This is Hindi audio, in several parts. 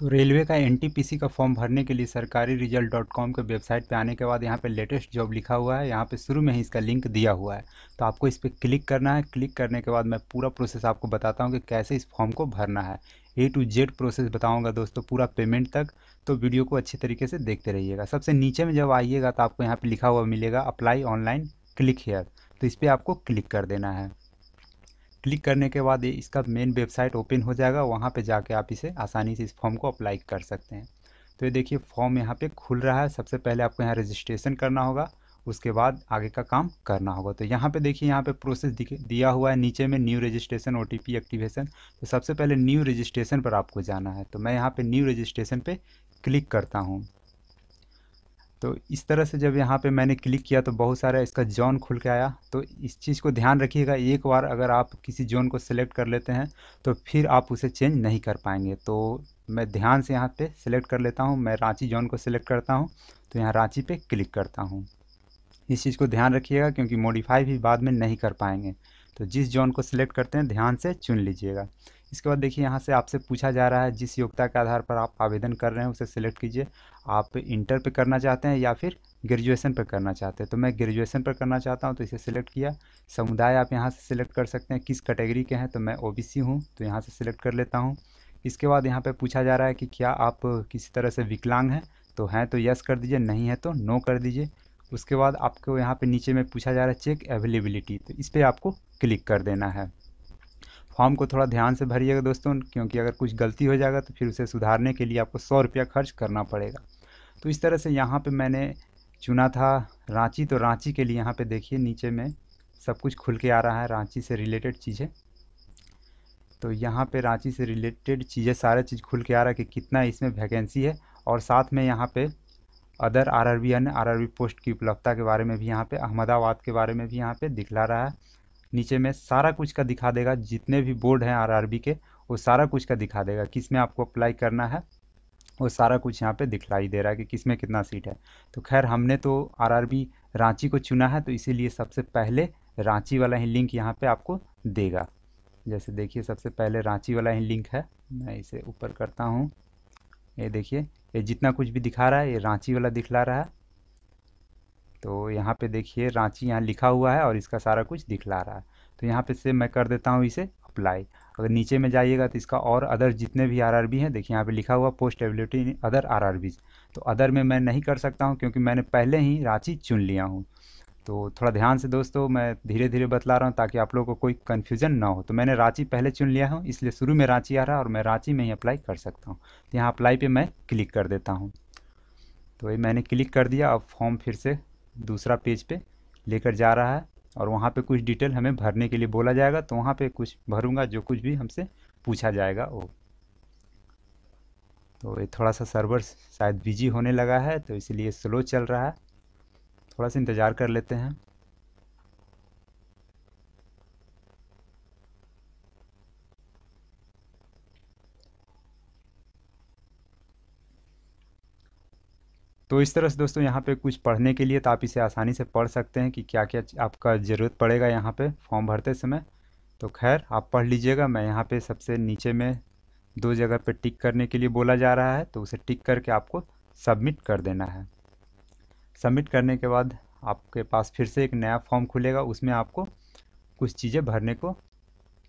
तो रेलवे का एनटीपीसी का फॉर्म भरने के लिए सरकारी रिजल्ट डॉट कॉम के वेबसाइट पे आने के बाद यहाँ पे लेटेस्ट जॉब लिखा हुआ है। यहाँ पे शुरू में ही इसका लिंक दिया हुआ है, तो आपको इस पर क्लिक करना है। क्लिक करने के बाद मैं पूरा प्रोसेस आपको बताता हूँ कि कैसे इस फॉर्म को भरना है। ए टू जेड प्रोसेस बताऊँगा दोस्तों, पूरा पेमेंट तक। तो वीडियो को अच्छी तरीके से देखते रहिएगा। सबसे नीचे में जब आइएगा तो आपको यहाँ पर लिखा हुआ मिलेगा अप्लाई ऑनलाइन, क्लिक हेयर। तो इस पर आपको क्लिक कर देना है। क्लिक करने के बाद ये इसका मेन वेबसाइट ओपन हो जाएगा। वहाँ पे जाके आप इसे आसानी से इस फॉर्म को अप्लाई कर सकते हैं। तो ये देखिए फॉर्म यहाँ पे खुल रहा है। सबसे पहले आपको यहाँ रजिस्ट्रेशन करना होगा, उसके बाद आगे का काम करना होगा। तो यहाँ पे देखिए, यहाँ पे प्रोसेस दिया हुआ है नीचे में, न्यू रजिस्ट्रेशन ओटीपी एक्टिवेशन। तो सबसे पहले न्यू रजिस्ट्रेशन पर आपको जाना है। तो मैं यहाँ पे न्यू रजिस्ट्रेशन पे क्लिक करता हूँ। तो इस तरह से जब यहाँ पे मैंने क्लिक किया तो बहुत सारा इसका जोन खुल के आया। तो इस चीज़ को ध्यान रखिएगा, एक बार अगर आप किसी जोन को सिलेक्ट कर लेते हैं तो फिर आप उसे चेंज नहीं कर पाएंगे। तो मैं ध्यान से यहाँ पे सिलेक्ट कर लेता हूँ। मैं रांची जोन को सिलेक्ट करता हूँ, तो यहाँ रांची पे क्लिक करता हूँ। इस चीज़ को ध्यान रखिएगा क्योंकि मॉडिफाई भी बाद में नहीं कर पाएंगे। तो जिस जोन को सिलेक्ट करते हैं ध्यान से चुन लीजिएगा। इसके बाद देखिए, यहाँ से आपसे पूछा जा रहा है जिस योग्यता के आधार पर आप आवेदन कर रहे हैं उसे सिलेक्ट कीजिए। आप इंटर पे करना चाहते हैं या फिर ग्रेजुएशन पर करना चाहते हैं। तो मैं ग्रेजुएशन पर करना चाहता हूँ, तो इसे सिलेक्ट किया। समुदाय आप यहाँ से सिलेक्ट कर सकते हैं किस कैटेगरी के हैं। तो मैं ओबीसी हूँ, तो यहाँ से सिलेक्ट कर लेता हूँ। इसके बाद यहाँ पे पूछा जा रहा है कि क्या आप किसी तरह से विकलांग हैं। तो हैं तो यस कर दीजिए, नहीं है तो नो कर दीजिए। उसके बाद आपको यहाँ पे नीचे में पूछा जा रहा है चेक अवेलेबिलिटी, तो इस पर आपको क्लिक कर देना है। फॉर्म को थोड़ा ध्यान से भरिएगा दोस्तों, क्योंकि अगर कुछ गलती हो जाएगा तो फिर उसे सुधारने के लिए आपको 100 रुपया खर्च करना पड़ेगा। तो इस तरह से यहाँ पे मैंने चुना था रांची। तो रांची के लिए यहाँ पे देखिए नीचे में सब कुछ खुल के आ रहा है, रांची से रिलेटेड चीज़ें। तो यहाँ पे रांची से रिलेटेड चीज़ें सारा चीज़ खुल के आ रहा है कि कितना इसमें वैकेंसी है। और साथ में यहाँ पे अदर आरआरबी अन्य आरआरबी पोस्ट की उपलब्धता के बारे में भी यहाँ पे, अहमदाबाद के बारे में भी यहाँ पे दिखला रहा है। नीचे में सारा कुछ का दिखा देगा, जितने भी बोर्ड हैं आरआरबी के वो सारा कुछ का दिखा देगा। किस में आपको अप्लाई करना है वो सारा कुछ यहाँ पे दिखलाई दे रहा है कि किस में कितना सीट है। तो खैर हमने तो आरआरबी रांची को चुना है, तो इसीलिए सबसे पहले रांची वाला ही लिंक यहाँ पे आपको देगा। जैसे देखिए सबसे पहले रांची वाला ही लिंक है। मैं इसे ऊपर करता हूँ। ये देखिए, ये जितना कुछ भी दिखा रहा है ये रांची वाला दिखला रहा है। तो यहाँ पे देखिए रांची यहाँ लिखा हुआ है और इसका सारा कुछ दिखला रहा है। तो यहाँ पे से मैं कर देता हूँ इसे अप्लाई। अगर नीचे में जाइएगा तो इसका और अदर जितने भी आरआरबी हैं, देखिए यहाँ पे लिखा हुआ post ability in other RRBs. तो अदर में मैं नहीं कर सकता हूँ क्योंकि मैंने पहले ही रांची चुन लिया हूँ। तो थोड़ा ध्यान से दोस्तों, मैं धीरे धीरे बतला रहा हूँ ताकि आप लोगों को कोई कन्फ्यूजन ना हो। तो मैंने रांची पहले चुन लिया हूँ, इसलिए शुरू में रांची आ रहा है और मैं रांची में ही अप्लाई कर सकता हूँ। तो यहाँ अप्लाई पे मैं क्लिक कर देता हूँ। तो ये मैंने क्लिक कर दिया। अब फॉर्म फिर से दूसरा पेज पे लेकर जा रहा है और वहाँ पे कुछ डिटेल हमें भरने के लिए बोला जाएगा। तो वहाँ पे कुछ भरूंगा, जो कुछ भी हमसे पूछा जाएगा वो। तो ये थोड़ा सा सर्वर शायद बिजी होने लगा है, तो इसलिए स्लो चल रहा है। थोड़ा सा इंतज़ार कर लेते हैं। तो इस तरह से दोस्तों यहाँ पे कुछ पढ़ने के लिए, तो आप इसे आसानी से पढ़ सकते हैं कि क्या क्या आपका ज़रूरत पड़ेगा यहाँ पे फॉर्म भरते समय। तो खैर आप पढ़ लीजिएगा। मैं यहाँ पे सबसे नीचे में दो जगह पे टिक करने के लिए बोला जा रहा है, तो उसे टिक करके आपको सबमिट कर देना है। सबमिट करने के बाद आपके पास फिर से एक नया फॉर्म खुलेगा, उसमें आपको कुछ चीज़ें भरने को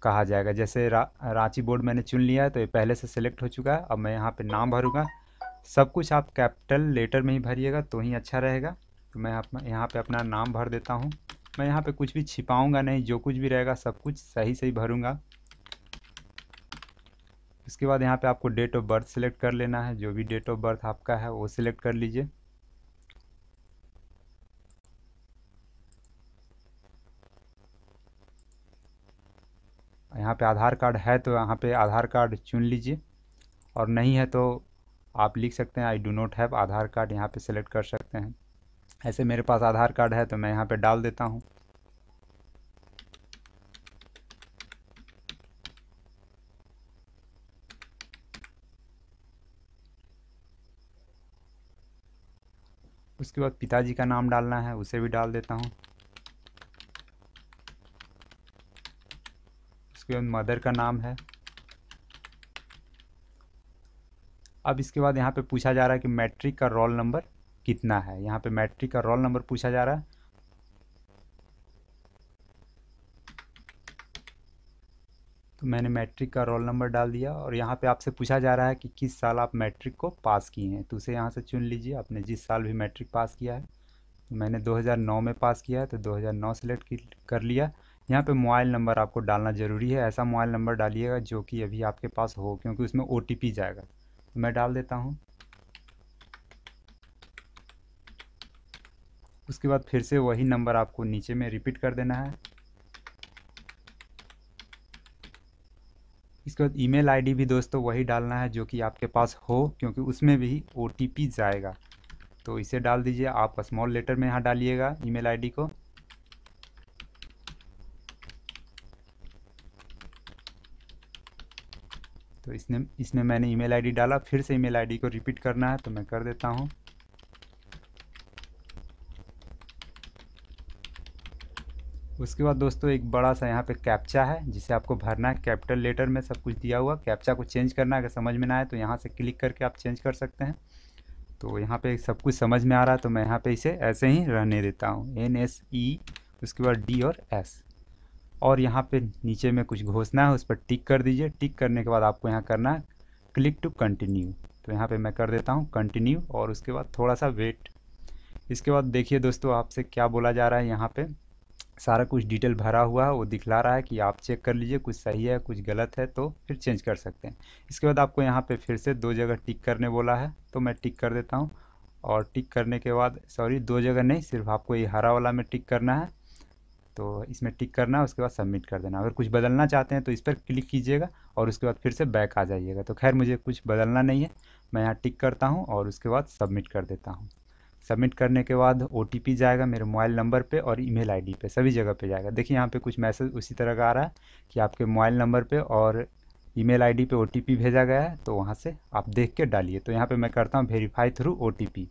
कहा जाएगा। जैसे रांची बोर्ड मैंने चुन लिया है, तो ये पहले से सिलेक्ट हो चुका है। अब मैं यहाँ पे नाम भरूँगा। सब कुछ आप कैपिटल लेटर में ही भरिएगा तो ही अच्छा रहेगा। तो मैं यहाँ पे अपना नाम भर देता हूँ। मैं यहाँ पे कुछ भी छिपाऊंगा नहीं, जो कुछ भी रहेगा सब कुछ सही सही भरूँगा। उसके बाद यहाँ पे आपको डेट ऑफ बर्थ सिलेक्ट कर लेना है। जो भी डेट ऑफ बर्थ आपका है वो सिलेक्ट कर लीजिए। यहाँ पे आधार कार्ड है तो यहाँ पे आधार कार्ड चुन लीजिए, और नहीं है तो आप लिख सकते हैं I do not have Aadhaar card, यहाँ पे सिलेक्ट कर सकते हैं। ऐसे मेरे पास आधार कार्ड है तो मैं यहाँ पे डाल देता हूँ। उसके बाद पिताजी का नाम डालना है, उसे भी डाल देता हूँ। उसके बाद मदर का नाम है, अब इसके बाद यहाँ पे पूछा जा रहा है कि मैट्रिक का रोल नंबर कितना है। यहाँ पे मैट्रिक का रोल नंबर पूछा जा रहा है। तो मैंने मैट्रिक का रोल नंबर डाल दिया और यहाँ पे आपसे पूछा जा रहा है कि किस साल आप मैट्रिक को पास किए हैं। तो उसे यहाँ से चुन लीजिए, आपने जिस साल भी मैट्रिक पास किया है। तो मैंने 2009 में पास किया है तो 2009 सेलेक्ट कर लिया। यहाँ पे मोबाइल नंबर आपको डालना ज़रूरी है, ऐसा मोबाइल नंबर डालिएगा जो कि अभी आपके पास हो, क्योंकि उसमें OTP जाएगा। तो मैं डाल देता हूँ। उसके बाद फिर से वही नंबर आपको नीचे में रिपीट कर देना है। इसके बाद ईमेल आईडी भी दोस्तों वही डालना है जो कि आपके पास हो, क्योंकि उसमें भी OTP जाएगा। तो इसे डाल दीजिए, आप स्मॉल लेटर में यहाँ डालिएगा ईमेल आईडी को। तो इसमें मैंने ईमेल आईडी डाला, फिर से ईमेल आईडी को रिपीट करना है तो मैं कर देता हूँ। उसके बाद दोस्तों एक बड़ा सा यहाँ पे कैप्चा है जिसे आपको भरना है। कैपिटल लेटर में सब कुछ दिया हुआ, कैप्चा को चेंज करना है। अगर समझ में ना आए तो यहाँ से क्लिक करके आप चेंज कर सकते हैं। तो यहाँ पे सब कुछ समझ में आ रहा है तो मैं यहाँ पे इसे ऐसे ही रहने देता हूँ, NSE, उसके बाद D और S। और यहाँ पे नीचे में कुछ घोषणा है, उस पर टिक कर दीजिए। टिक करने के बाद आपको यहाँ करना है क्लिक टू कंटिन्यू। तो यहाँ पे मैं कर देता हूँ कंटिन्यू और उसके बाद थोड़ा सा वेट। इसके बाद देखिए दोस्तों आपसे क्या बोला जा रहा है। यहाँ पे सारा कुछ डिटेल भरा हुआ है, वो दिखला रहा है कि आप चेक कर लीजिए, कुछ सही है कुछ गलत है तो फिर चेंज कर सकते हैं। इसके बाद आपको यहाँ पे फिर से 2 जगह टिक करने बोला है तो मैं टिक कर देता हूँ। और टिक करने के बाद, सॉरी 2 जगह नहीं, सिर्फ आपको ये हरा वाला में टिक करना है। तो इसमें टिक करना है, उसके बाद सबमिट कर देना। अगर कुछ बदलना चाहते हैं तो इस पर क्लिक कीजिएगा और उसके बाद फिर से बैक आ जाइएगा। तो खैर मुझे कुछ बदलना नहीं है, मैं यहाँ टिक करता हूँ और उसके बाद सबमिट कर देता हूँ। सबमिट करने के बाद OTP जाएगा मेरे मोबाइल नंबर पे और ईमेल आईडी पे, सभी जगह पे जाएगा। देखिए यहाँ पे कुछ मैसेज उसी तरह का आ रहा है कि आपके मोबाइल नंबर पे और ईमेल आईडी पे OTP भेजा गया है, तो वहाँ से आप देख के डालिए। तो यहाँ पे मैं करता हूँ वेरीफाई थ्रू OTP।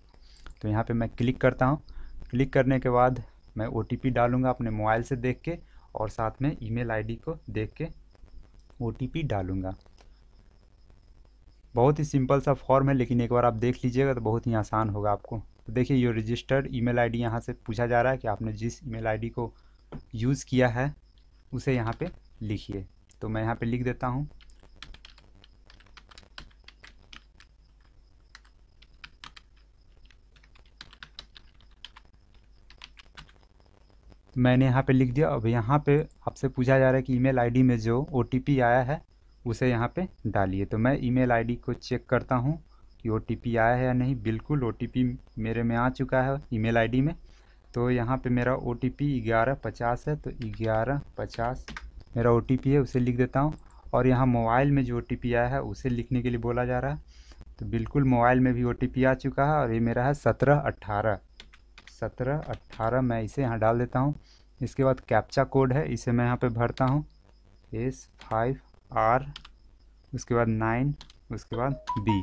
तो यहाँ पे मैं क्लिक करता हूँ। क्लिक करने के बाद मैं OTP डालूँगा अपने मोबाइल से देख के और साथ में ईमेल आईडी को देख के OTP डालूँगा। बहुत ही सिंपल सा फॉर्म है, लेकिन एक बार आप देख लीजिएगा तो बहुत ही आसान होगा आपको। तो देखिए ये रजिस्टर्ड ईमेल आईडी यहाँ से पूछा जा रहा है कि आपने जिस ईमेल आईडी को यूज़ किया है उसे यहाँ पे लिखिए। तो मैं यहाँ पे लिख देता हूँ। मैंने यहाँ पे लिख दिया। अब यहाँ पे आपसे पूछा जा रहा है कि ईमेल आईडी में जो OTP आया है उसे यहाँ पे डालिए। तो मैं ईमेल आईडी को चेक करता हूँ कि OTP आया है या नहीं। बिल्कुल OTP मेरे में आ चुका है ईमेल आईडी में। तो यहाँ पे मेरा OTP 1150 है, तो 1150 मेरा OTP है, उसे लिख देता हूँ। और यहाँ मोबाइल में जो OTP आया है उसे लिखने के लिए बोला जा रहा है। तो बिल्कुल मोबाइल में भी OTP आ चुका है और ये मेरा है 1718। 1718 मैं इसे यहाँ डाल देता हूँ। इसके बाद कैप्चा कोड है, इसे मैं यहाँ पे भरता हूँ, S5R, उसके बाद 9, उसके बाद B।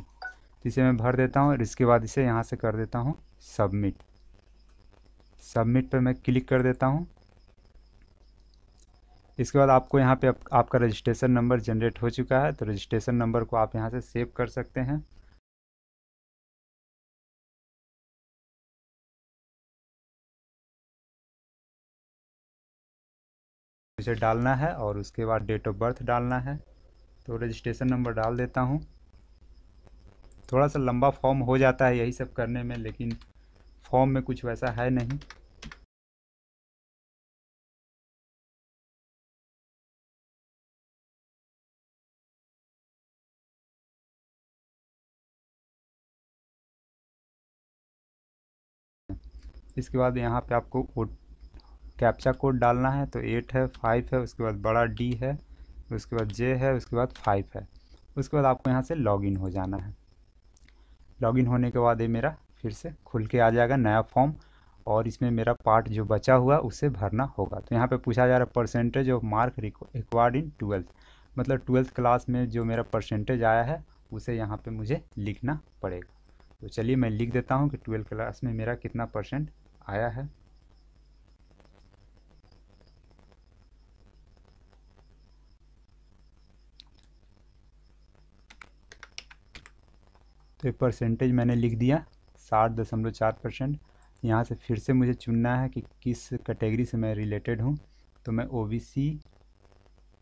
इसे मैं भर देता हूँ और इसके बाद इसे यहाँ से कर देता हूँ सबमिट। सबमिट पर मैं क्लिक कर देता हूँ। इसके बाद आपको यहाँ पे आपका रजिस्ट्रेशन नंबर जनरेट हो चुका है, तो रजिस्ट्रेशन नंबर को आप यहाँ से सेव कर सकते हैं। इसे डालना है और उसके बाद डेट ऑफ बर्थ डालना है। तो रजिस्ट्रेशन नंबर डाल देता हूँ। थोड़ा सा लंबा फॉर्म हो जाता है यही सब करने में, लेकिन फॉर्म में कुछ वैसा है नहीं। इसके बाद यहाँ पे आपको कैप्चा कोड डालना है। तो 8 है, 5 है, उसके बाद बड़ा D है, उसके बाद J है, उसके बाद 5 है। उसके बाद आपको यहाँ से लॉगिन हो जाना है। लॉगिन होने के बाद ये मेरा फिर से खुल के आ जाएगा नया फॉर्म और इसमें मेरा पार्ट जो बचा हुआ उसे भरना होगा। तो यहाँ पे पूछा जा रहा है percentage of mark required in 12th, मतलब 12th क्लास में जो मेरा परसेंटेज आया है उसे यहाँ पे मुझे लिखना पड़ेगा। तो चलिए मैं लिख देता हूँ कि 12th क्लास में मेरा कितना परसेंट आया है। तो ये परसेंटेज मैंने लिख दिया 60.4%। यहाँ से फिर से मुझे चुनना है कि किस कैटेगरी से मैं रिलेटेड हूँ। तो मैं ओबीसी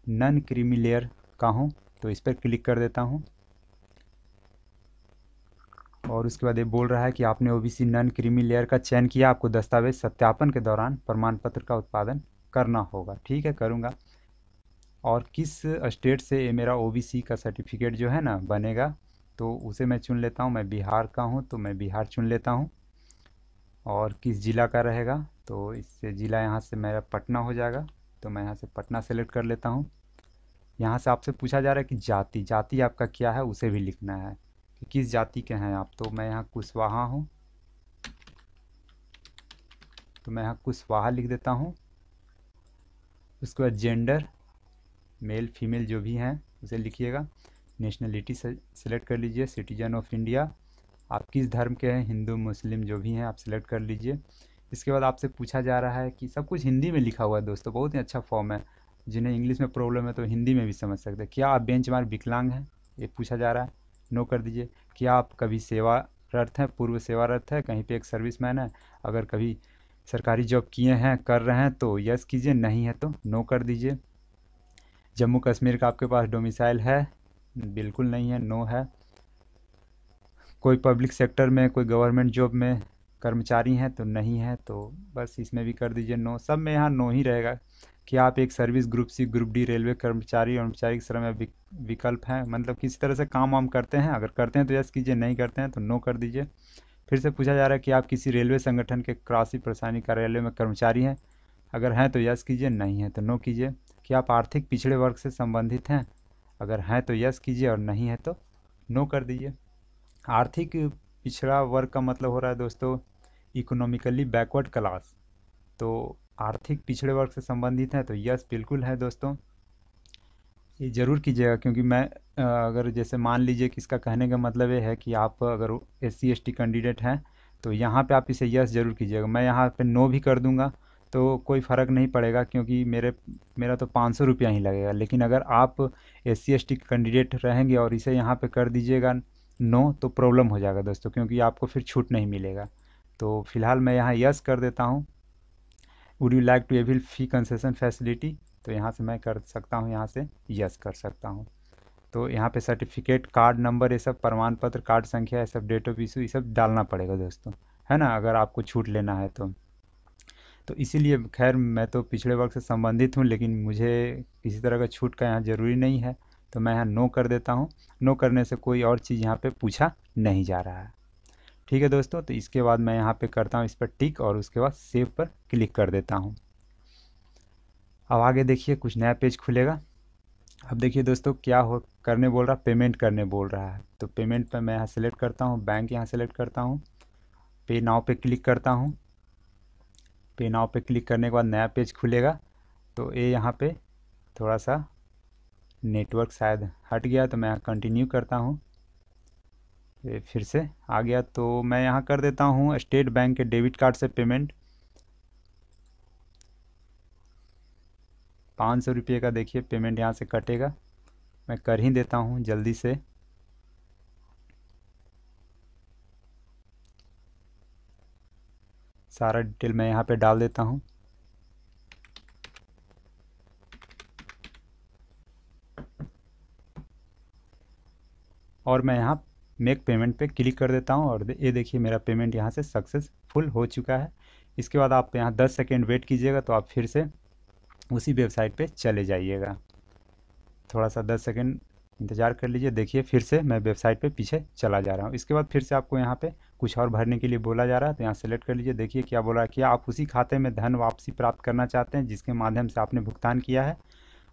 नॉन क्रीमी लेयर का हूँ, तो इस पर क्लिक कर देता हूँ। और उसके बाद ये बोल रहा है कि आपने ओबीसी नॉन क्रीमी लेयर का चयन किया, आपको दस्तावेज सत्यापन के दौरान प्रमाण पत्र का उत्पादन करना होगा। ठीक है, करूँगा। और किस स्टेट से ये मेरा ओबीसी का सर्टिफिकेट जो है ना बनेगा, तो उसे मैं चुन लेता हूँ। मैं बिहार का हूँ तो मैं बिहार चुन लेता हूँ। और किस ज़िला का रहेगा, तो इससे ज़िला यहाँ से मेरा पटना हो जाएगा, तो मैं यहाँ से पटना सेलेक्ट कर लेता हूँ। यहाँ से आपसे पूछा जा रहा है कि जाति, जाति आपका क्या है उसे भी लिखना है कि किस जाति के हैं आप। तो मैं यहाँ कुशवाहा हूँ, तो मैं यहाँ कुशवाहा लिख देता हूँ। उसके बाद जेंडर, मेल फीमेल जो भी हैं उसे लिखिएगा। नेशनलिटी से सिलेक्ट कर लीजिए, सिटीजन ऑफ इंडिया। आप किस धर्म के हैं, हिंदू मुस्लिम जो भी हैं आप सिलेक्ट कर लीजिए। इसके बाद आपसे पूछा जा रहा है कि सब कुछ हिंदी में लिखा हुआ है दोस्तों, बहुत ही अच्छा फॉर्म है। जिन्हें इंग्लिश में प्रॉब्लम है तो हिंदी में भी समझ सकते हैं। क्या आप बेंचमार्क विकलांग हैं, ये पूछा जा रहा है, नो कर दीजिए। क्या आप कभी सेवारत हैं, पूर्व सेवारत है, कहीं पे एक सर्विसमैन है, अगर कभी सरकारी जॉब किए हैं कर रहे हैं तो यस कीजिए, नहीं है तो नो कर दीजिए। जम्मू कश्मीर का आपके पास डोमिसाइल है, बिल्कुल नहीं है, नो है। कोई पब्लिक सेक्टर में, कोई गवर्नमेंट जॉब में कर्मचारी हैं तो नहीं है, तो बस इसमें भी कर दीजिए नो। सब में यहाँ नो ही रहेगा। कि आप एक service group C, group D railway कर्मचारी और औपचारिक श्रम में विकल्प हैं, मतलब किसी तरह से काम वाम करते हैं, अगर करते हैं तो यस कीजिए, नहीं करते हैं तो नो कर दीजिए। फिर से पूछा जा रहा है कि आप किसी रेलवे संगठन के कृषि प्रशासनिक कार्यालय में कर्मचारी हैं, अगर हैं तो यस कीजिए, नहीं है तो नो कीजिए। कि आप आर्थिक पिछड़े वर्ग से संबंधित हैं, अगर हैं तो यस कीजिए और नहीं है तो नो कर दीजिए। आर्थिक पिछड़ा वर्ग का मतलब हो रहा है दोस्तों इकोनॉमिकली बैकवर्ड क्लास। तो आर्थिक पिछड़े वर्ग से संबंधित है तो यस बिल्कुल है दोस्तों, ये ज़रूर कीजिएगा। क्योंकि मैं अगर जैसे मान लीजिए कि इसका कहने का मतलब ये है कि आप अगर SC ST कैंडिडेट हैं तो यहाँ पे आप इसे यस ज़रूर कीजिएगा। मैं यहाँ पे नो भी कर दूंगा तो कोई फ़र्क नहीं पड़ेगा, क्योंकि मेरा तो 500 रुपया ही लगेगा। लेकिन अगर आप SC ST कैंडिडेट रहेंगे और इसे यहाँ पे कर दीजिएगा नो, तो प्रॉब्लम हो जाएगा दोस्तों, क्योंकि आपको फिर छूट नहीं मिलेगा। तो फिलहाल मैं यहाँ यस कर देता हूँ। Would you like to avail fee concession facility, तो यहाँ से मैं कर सकता हूँ, यहाँ से यस कर सकता हूँ। तो यहाँ पे सर्टिफिकेट, कार्ड नंबर, ये सब प्रमाण पत्र, कार्ड संख्या, ये सब डेट ऑफ इशू, ये सब डालना पड़ेगा दोस्तों, है ना, अगर आपको छूट लेना है तो इसीलिए खैर मैं तो पिछड़े वर्ग से संबंधित हूँ, लेकिन मुझे किसी तरह का छूट का यहाँ ज़रूरी नहीं है, तो मैं यहाँ नो कर देता हूँ। नो करने से कोई और चीज़ यहाँ पे पूछा नहीं जा रहा है। ठीक है दोस्तों, तो इसके बाद मैं यहाँ पे करता हूँ इस पर टिक और उसके बाद सेव पर क्लिक कर देता हूँ। अब आगे देखिए कुछ नया पेज खुलेगा। अब देखिए दोस्तों क्या हो करने बोल रहा, पेमेंट करने बोल रहा है। तो पेमेंट पर मैं यहाँ सेलेक्ट करता हूँ, बैंक यहाँ सेलेक्ट करता हूँ, पे नाउ पे क्लिक करता हूँ। पे नाउ पे क्लिक करने के बाद नया पेज खुलेगा। तो ये यहाँ पे थोड़ा सा नेटवर्क शायद हट गया, तो मैं यहाँ कंटिन्यू करता हूँ। ये फिर से आ गया, तो मैं यहाँ कर देता हूँ स्टेट बैंक के डेबिट कार्ड से पेमेंट। 500 रुपये का देखिए पेमेंट यहाँ से कटेगा, मैं कर ही देता हूँ जल्दी से। सारा डिटेल मैं यहाँ पे डाल देता हूँ। और मैं यहाँ मेक पेमेंट पे क्लिक कर देता हूँ और ये देखिए मेरा पेमेंट यहाँ से सक्सेसफुल हो चुका है। इसके बाद आप यहाँ 10 सेकेंड वेट कीजिएगा, तो आप फिर से उसी वेबसाइट पे चले जाइएगा। थोड़ा सा 10 सेकेंड इंतज़ार कर लीजिए। देखिए फिर से मैं वेबसाइट पे पीछे चला जा रहा हूँ। इसके बाद फिर से आपको यहाँ पे कुछ और भरने के लिए बोला जा रहा है, तो यहाँ सेलेक्ट कर लीजिए। देखिए क्या बोला है कि आप उसी खाते में धन वापसी प्राप्त करना चाहते हैं जिसके माध्यम से आपने भुगतान किया है।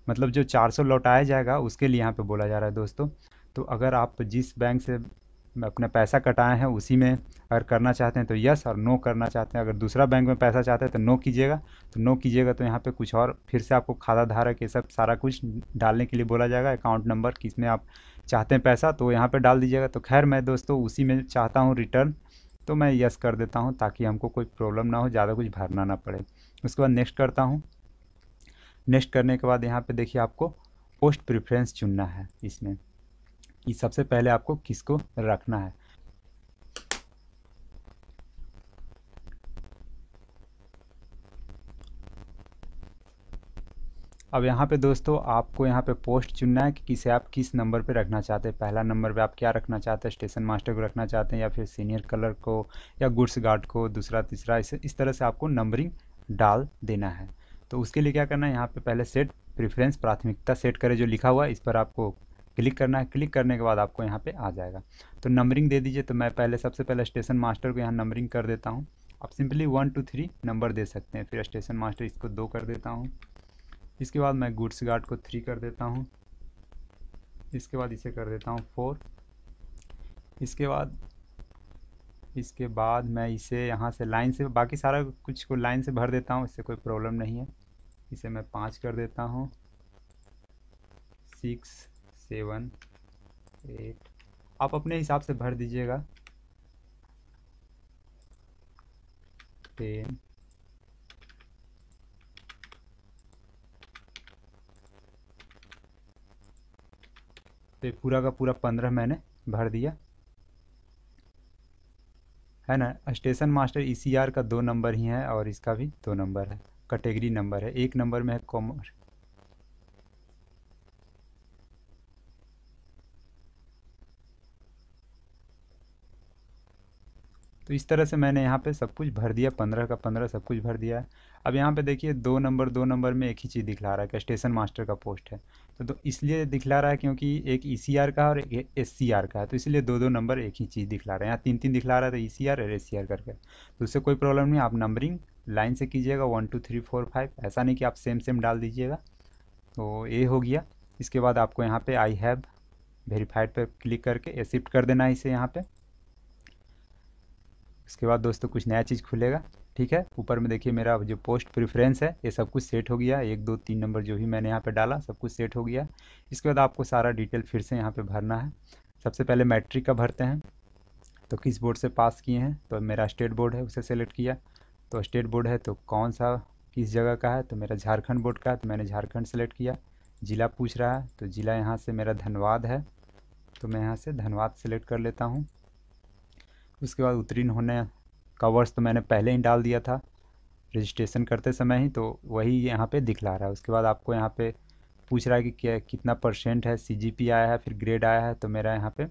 मतलब जो 400 लौटाया जाएगा उसके लिए यहाँ पे बोला जा रहा है दोस्तों। तो अगर आप जिस बैंक से अपना पैसा कटाए हैं उसी में अगर करना चाहते हैं तो यस, और नो करना चाहते हैं, अगर दूसरा बैंक में पैसा चाहते हैं तो नो कीजिएगा। तो नो कीजिएगा तो यहाँ पे कुछ और फिर से आपको खाता धारक ये सब सारा कुछ डालने के लिए बोला जाएगा, अकाउंट नंबर किस में आप चाहते हैं पैसा, तो यहाँ पे डाल दीजिएगा। तो खैर मैं दोस्तों उसी में चाहता हूँ रिटर्न, तो मैं यस कर देता हूँ ताकि हमको कोई प्रॉब्लम ना हो, ज़्यादा कुछ भरना ना पड़े। उसके बाद नेक्स्ट करता हूँ। नेक्स्ट करने के बाद यहाँ पे देखिए आपको पोस्ट प्रेफरेंस चुनना है। इसमें कि सबसे पहले आपको किसको रखना है। अब यहाँ पे दोस्तों आपको यहाँ पे पोस्ट चुनना है कि किसे आप किस नंबर पे रखना चाहते हैं। पहला नंबर पे आप क्या रखना चाहते हैं, स्टेशन मास्टर को रखना चाहते हैं या फिर सीनियर क्लर्क को या गुड्स गार्ड को, दूसरा तीसरा, इस तरह से आपको नंबरिंग डाल देना है। तो उसके लिए क्या करना है, यहाँ पे पहले सेट प्रेफरेंस प्राथमिकता सेट करें जो लिखा हुआ है, इस पर आपको क्लिक करना है। क्लिक करने के बाद आपको यहाँ पे आ जाएगा, तो नंबरिंग दे दीजिए। तो मैं पहले सबसे पहले स्टेशन मास्टर को यहाँ नंबरिंग कर देता हूँ। आप सिंपली 1 2 3 नंबर दे सकते हैं। फिर स्टेशन मास्टर इसको 2 कर देता हूँ। इसके बाद मैं गुड्स गार्ड को 3 कर देता हूँ। इसके बाद इसे कर देता हूँ 4। इसके बाद मैं इसे यहाँ से लाइन से बाकी सारा कुछ को लाइन से भर देता हूँ, इससे कोई प्रॉब्लम नहीं है। इसे मैं 5 कर देता हूँ। 6 7 8 आप अपने हिसाब से भर दीजिएगा। 10 तो पूरा का पूरा 15 मैंने भर दिया है ना। स्टेशन मास्टर ईसीआर का 2 नंबर ही है और इसका भी 2 नंबर है, कैटेगरी नंबर है। एक नंबर में है कॉमर्स। तो इस तरह से मैंने यहाँ पे सब कुछ भर दिया, 15 का 15 सब कुछ भर दिया है। अब यहाँ पे देखिए 2 नंबर में एक ही चीज़ दिखला रहा है कि स्टेशन मास्टर का पोस्ट है। तो इसलिए दिखला रहा है क्योंकि एक ईसीआर का और एक एससीआर का है, तो इसलिए 2 नंबर एक ही चीज़ दिखला रहे हैं। यहाँ 3 3 दिखला रहा है, तो ईसीआर और एससीआर करके, तो उससे कोई प्रॉब्लम नहीं। आप नंबरिंग लाइन से कीजिएगा 1 2 3 4 5, ऐसा नहीं कि आप सेम सेम डाल दीजिएगा। तो ये हो गया। इसके बाद आपको यहाँ पे आई हैव वेरीफाइड पे क्लिक करके एक्सेप्ट कर देना है इसे यहाँ पे। उसके बाद दोस्तों कुछ नया चीज़ खुलेगा, ठीक है। ऊपर में देखिए मेरा जो पोस्ट प्रेफरेंस है ये सब कुछ सेट हो गया, 1 2 3 नंबर जो भी मैंने यहाँ पे डाला सब कुछ सेट हो गया। इसके बाद आपको सारा डिटेल फिर से यहाँ पे भरना है। सबसे पहले मैट्रिक का भरते हैं, तो किस बोर्ड से पास किए हैं, तो मेरा स्टेट बोर्ड है उसे सेलेक्ट किया। तो स्टेट बोर्ड है तो कौन सा किस जगह का है, तो मेरा झारखंड बोर्ड का है, तो मैंने झारखंड सेलेक्ट किया। ज़िला पूछ रहा है, तो ज़िला यहाँ से मेरा धनबाद है, तो मैं यहाँ से धनबाद सेलेक्ट कर लेता हूँ। उसके बाद उत्तीर्ण होने का वर्ष तो मैंने पहले ही डाल दिया था रजिस्ट्रेशन करते समय ही, तो वही यहाँ पे दिखला रहा है। उसके बाद आपको यहाँ पे पूछ रहा है कि क्या कितना परसेंट है, सीजीपी आया है, फिर ग्रेड आया है। तो मेरा यहाँ पे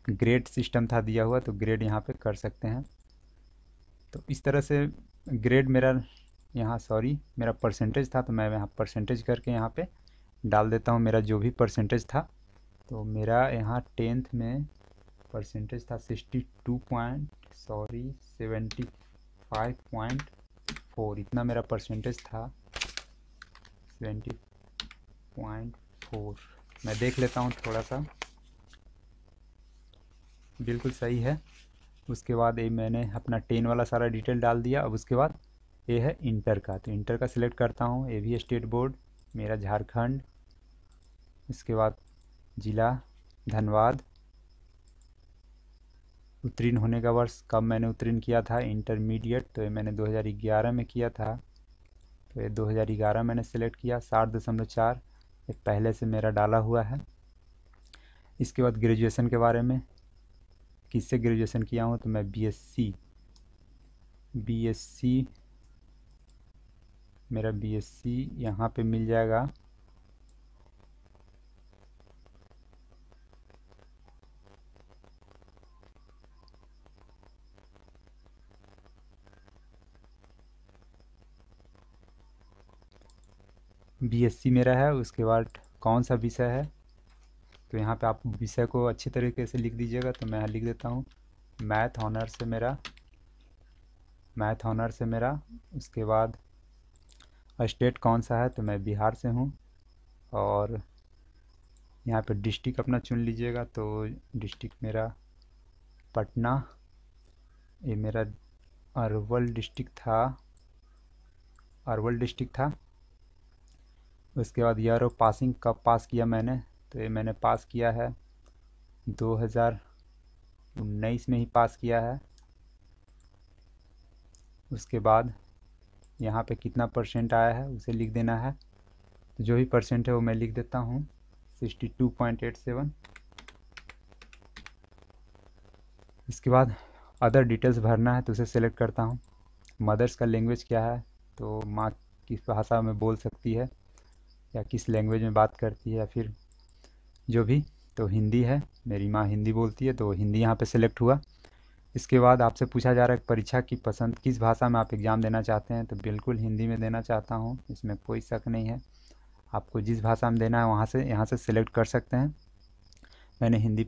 ग्रेड सिस्टम था दिया हुआ, तो ग्रेड यहाँ पे कर सकते हैं। तो इस तरह से ग्रेड मेरा यहाँ मेरा परसेंटेज था, तो मैं यहाँ परसेंटेज करके यहाँ पे डाल देता हूँ मेरा जो भी परसेंटेज था। तो मेरा यहाँ 10th में परसेंटेज था 75.4, इतना मेरा परसेंटेज था। 70.4 मैं देख लेता हूँ थोड़ा सा, बिल्कुल सही है। उसके बाद ये मैंने अपना 10 वाला सारा डिटेल डाल दिया। अब उसके बाद ये है इंटर का, तो इंटर का सिलेक्ट करता हूँ। ये भी स्टेट बोर्ड मेरा झारखंड। इसके बाद ज़िला धनबाद। उत्तीर्ण होने का वर्ष कब मैंने उत्तीर्ण किया था इंटरमीडिएट, तो ये मैंने 2011 में किया था, तो ये 2011 मैंने सेलेक्ट किया। 60.4 ये पहले से मेरा डाला हुआ है। इसके बाद ग्रेजुएशन के बारे में, किससे ग्रेजुएशन किया हूँ, तो मैं बीएससी मेरा बीएससी यहाँ पे मिल जाएगा। बीएससी मेरा है। उसके बाद कौन सा विषय है, तो यहाँ पे आप विषय को अच्छी तरीके से लिख दीजिएगा। तो मैं यहाँ लिख देता हूँ मैथ ऑनर्स है मेरा। उसके बाद स्टेट कौन सा है, तो मैं बिहार से हूँ। और यहाँ पे डिस्ट्रिक्ट अपना चुन लीजिएगा, तो डिस्ट्रिक्ट मेरा पटना, ये मेरा अरवल डिस्ट्रिक्ट था। उसके बाद ईयर ऑफ पासिंग कब पास किया मैंने, तो ये मैंने पास किया है 2019 में ही पास किया है। उसके बाद यहाँ पे कितना परसेंट आया है उसे लिख देना है, तो जो भी परसेंट है वो मैं लिख देता हूँ 62.87। इसके बाद अदर डिटेल्स भरना है, तो उसे सेलेक्ट करता हूँ। मदर्स का लैंग्वेज क्या है, तो माँ किस भाषा में बोल सकती है, या किस लैंग्वेज में बात करती है या फिर जो भी, तो हिंदी है, मेरी माँ हिंदी बोलती है तो हिंदी यहाँ पे सिलेक्ट हुआ। इसके बाद आपसे पूछा जा रहा है परीक्षा की पसंद किस भाषा में आप एग्ज़ाम देना चाहते हैं, तो बिल्कुल हिंदी में देना चाहता हूँ, इसमें कोई शक नहीं है। आपको जिस भाषा में देना है वहाँ से यहाँ से सिलेक्ट कर सकते हैं। मैंने हिंदी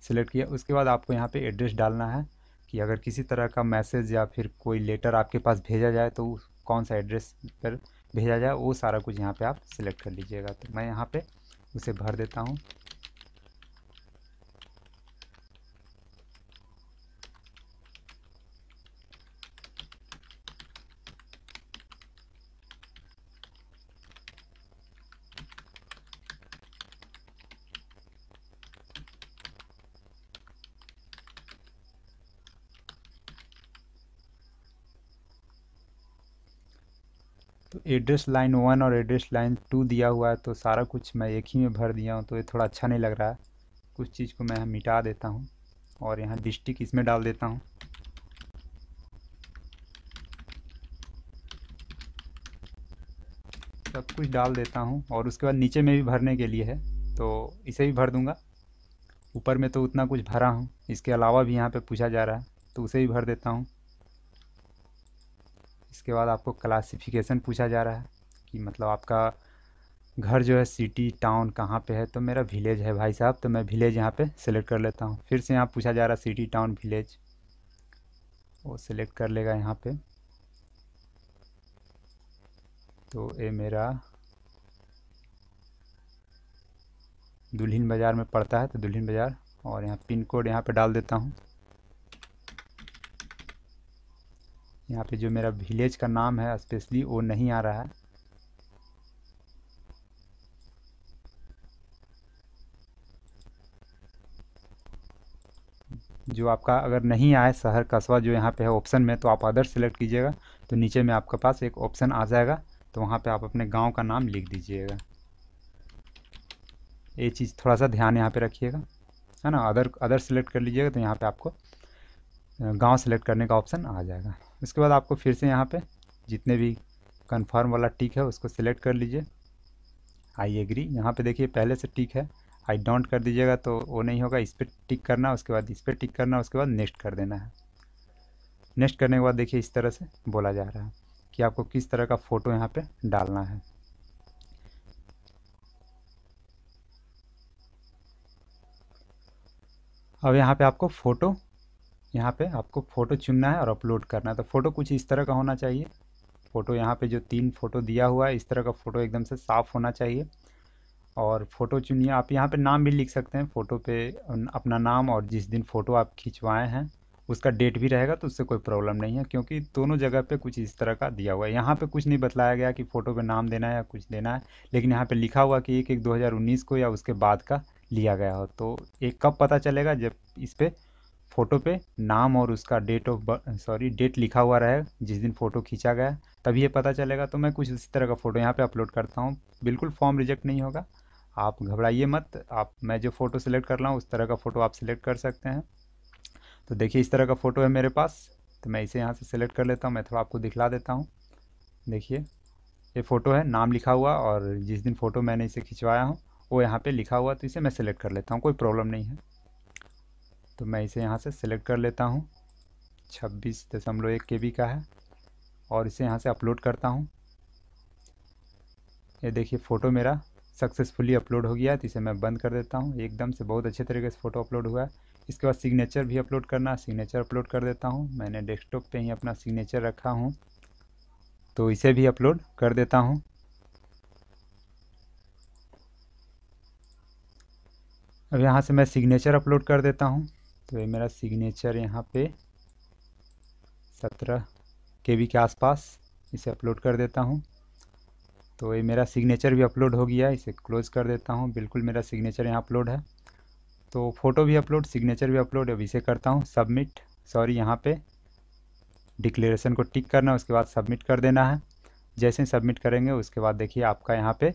सिलेक्ट किया। उसके बाद आपको यहाँ पे एड्रेस डालना है कि अगर किसी तरह का मैसेज या फिर कोई लेटर आपके पास भेजा जाए तो कौन सा एड्रेस पर भेजा जाए, वो सारा कुछ यहाँ पे आप सिलेक्ट कर लीजिएगा। तो मैं यहाँ पे उसे भर देता हूँ। तो एड्रेस लाइन 1 और एड्रेस लाइन 2 दिया हुआ है, तो सारा कुछ मैं एक ही में भर दिया हूँ, तो ये थोड़ा अच्छा नहीं लग रहा है। कुछ चीज़ को मैं मिटा देता हूँ और यहाँ डिस्ट्रिक्ट इसमें डाल देता हूँ। सब कुछ डाल देता हूँ और उसके बाद नीचे में भी भरने के लिए है तो इसे भी भर दूँगा। ऊपर में तो उतना कुछ भरा हूँ, इसके अलावा भी यहाँ पे पूछा जा रहा है तो उसे भी भर देता हूँ। इसके बाद आपको क्लासिफिकेशन पूछा जा रहा है कि मतलब आपका घर जो है सिटी टाउन कहाँ पे है, तो मेरा विलेज है भाई साहब, तो मैं विलेज यहाँ पे सिलेक्ट कर लेता हूँ। फिर से यहाँ पूछा जा रहा है सिटी टाउन विलेज, वो सिलेक्ट कर लेगा यहाँ पे। तो ये मेरा दुल्हिन बाज़ार में पड़ता है, तो दुल्हिन बाज़ार, और यहाँ पिन कोड यहाँ पे डाल देता हूँ। यहाँ पे जो मेरा विलेज का नाम है स्पेशली वो नहीं आ रहा है, जो आपका अगर नहीं आए शहर कस्बा जो यहाँ पे है ऑप्शन में, तो आप अदर सेलेक्ट कीजिएगा, तो नीचे में आपके पास एक ऑप्शन आ जाएगा, तो वहाँ पे आप अपने गांव का नाम लिख दीजिएगा। ये चीज़ थोड़ा सा ध्यान यहाँ पे रखिएगा, है ना। अदर अदर सेलेक्ट कर लीजिएगा तो यहाँ पे आपको गांव सेलेक्ट करने का ऑप्शन आ जाएगा। उसके बाद आपको फिर से यहाँ पे जितने भी कन्फर्म वाला टिक है उसको सिलेक्ट कर लीजिए। आई एग्री, यहाँ पे देखिए पहले से टिक है, आई डोंट कर दीजिएगा तो वो नहीं होगा, इस पर टिक करना, उसके बाद इस पर टिक करना, उसके बाद नेक्स्ट कर देना है। नेक्स्ट करने के बाद देखिए इस तरह से बोला जा रहा है कि आपको किस तरह का फ़ोटो यहाँ पे डालना है। अब यहाँ पे आपको फ़ोटो चुनना है और अपलोड करना है। तो फ़ोटो कुछ इस तरह का होना चाहिए। फ़ोटो यहाँ पे जो 3 फ़ोटो दिया हुआ है इस तरह का फ़ोटो एकदम से साफ़ होना चाहिए। और फ़ोटो चुनिए, आप यहाँ पे नाम भी लिख सकते हैं फ़ोटो पे, अपना नाम, और जिस दिन फ़ोटो आप खिंचवाए हैं उसका डेट भी रहेगा तो उससे कोई प्रॉब्लम नहीं है, क्योंकि दोनों जगह पे कुछ इस तरह का दिया हुआ है। यहाँ पे कुछ नहीं बतलाया गया कि फ़ोटो पे नाम देना है या कुछ देना है, लेकिन यहाँ पे लिखा हुआ कि 1/1/2019 को या उसके बाद का लिया गया हो। तो एक कब पता चलेगा, जब इस पे फ़ोटो पे नाम और उसका डेट लिखा हुआ रहे जिस दिन फ़ोटो खींचा गया, तभी ये पता चलेगा। तो मैं कुछ इसी तरह का फ़ोटो यहाँ पे अपलोड करता हूँ। बिल्कुल फॉर्म रिजेक्ट नहीं होगा, आप घबराइए मत। आप मैं जो फ़ोटो सिलेक्ट कर रहा हूँ उस तरह का फ़ोटो आप सिलेक्ट कर सकते हैं। तो देखिए इस तरह का फ़ोटो है मेरे पास, तो मैं इसे यहाँ से सिलेक्ट कर लेता हूँ। मैं थोड़ा आपको दिखला देता हूँ। देखिए ये फ़ोटो है, नाम लिखा हुआ, और जिस दिन फ़ोटो मैंने इसे खिंचवाया हूँ वो यहाँ पे लिखा हुआ, तो इसे मैं सिलेक्ट कर लेता हूँ, कोई प्रॉब्लम नहीं है। तो मैं इसे यहाँ से सिलेक्ट कर लेता हूँ, 26.1 KB का है, और इसे यहाँ से अपलोड करता हूँ। ये देखिए फ़ोटो मेरा सक्सेसफुली अपलोड हो गया है, तो इसे मैं बंद कर देता हूँ। एकदम से बहुत अच्छे तरीके से फ़ोटो अपलोड हुआ है। इसके बाद सिग्नेचर भी अपलोड करना है, सिग्नेचर अपलोड कर देता हूँ। मैंने डेस्कटॉप पे ही अपना सिग्नेचर रखा हूँ, तो इसे भी अपलोड कर देता हूँ। अब यहाँ से मैं सिग्नेचर अपलोड कर देता हूँ। तो ये मेरा सिग्नेचर यहाँ पे 17 KB के आसपास, इसे अपलोड कर देता हूँ। तो ये मेरा सिग्नेचर भी अपलोड हो गया, इसे क्लोज़ कर देता हूँ। बिल्कुल मेरा सिग्नेचर यहाँ अपलोड है। तो फ़ोटो भी अपलोड, सिग्नेचर भी अपलोड। अब इसे करता हूँ सबमिट, यहाँ पे डिक्लेरेशन को टिक करना है, उसके बाद सबमिट कर देना है। जैसे ही सबमिट करेंगे उसके बाद देखिए आपका यहाँ पे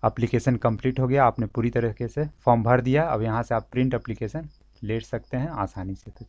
एप्लीकेशन कंप्लीट हो गया, आपने पूरी तरीके से फॉर्म भर दिया। अब यहाँ से आप प्रिंट एप्लीकेशन ले सकते हैं आसानी से। तो